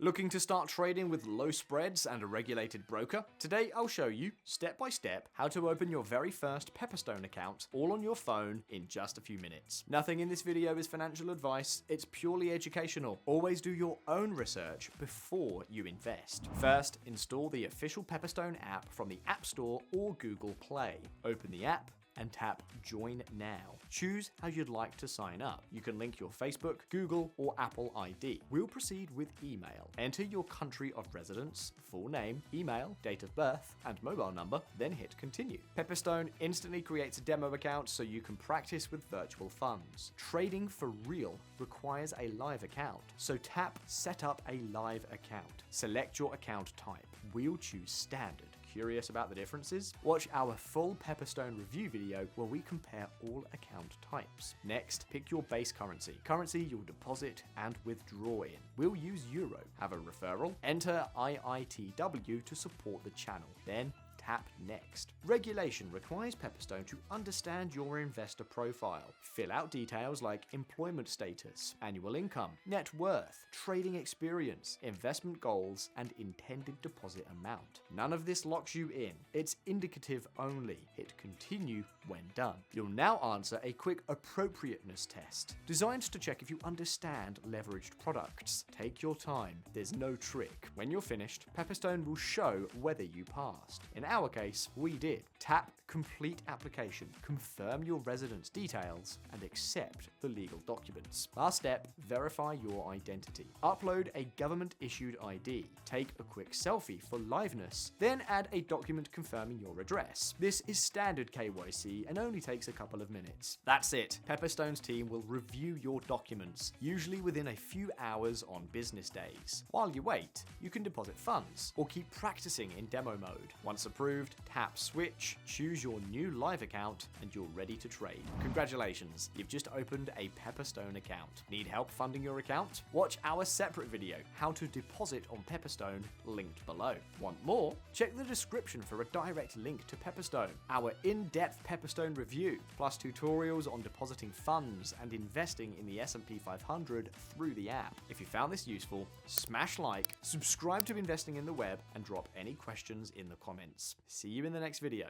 Looking to start trading with low spreads and a regulated broker? Today I'll show you, step by step, how to open your very first Pepperstone account all on your phone in just a few minutes. Nothing in this video is financial advice, it's purely educational. Always do your own research before you invest. First, install the official Pepperstone app from the App Store or Google Play. Open the app and tap Join Now. Choose how you'd like to sign up. You can link your Facebook, Google, or Apple ID. We'll proceed with email. Enter your country of residence, full name, email, date of birth, and mobile number, then hit Continue. Pepperstone instantly creates a demo account so you can practice with virtual funds. Trading for real requires a live account, so tap Set up a live account. Select your account type. We'll choose Standard. Curious about the differences? Watch our full Pepperstone review video where we compare all account types. Next, pick your base currency you'll deposit and withdraw in. We'll use Euro. Have a referral? Enter IITW to support the channel. Then tap Next. Regulation requires Pepperstone to understand your investor profile. Fill out details like employment status, annual income, net worth, trading experience, investment goals, and intended deposit amount. None of this locks you in. It's indicative only. Hit Continue when done. You'll now answer a quick appropriateness test, designed to check if you understand leveraged products. Take your time. There's no trick. When you're finished, Pepperstone will show whether you passed. In our case, we did. Tap Complete Application, confirm your residence details, and accept the legal documents. Last step, verify your identity. Upload a government-issued ID. Take a quick selfie for liveness, then add a document confirming your address. This is standard KYC and only takes a couple of minutes. That's it. Pepperstone's team will review your documents, usually within a few hours on business days. While you wait, you can deposit funds or keep practicing in demo mode. Once approved, tap Switch, choose your new live account, and you're ready to trade. Congratulations, you've just opened a Pepperstone account. Need help funding your account? Watch our separate video, How to Deposit on Pepperstone, linked below. Want more? Check the description for a direct link to Pepperstone, our in-depth Pepperstone review, plus tutorials on depositing funds and investing in the S&P 500 through the app. If you found this useful, smash like, subscribe to Investing in the Web, and drop any questions in the comments. See you in the next video.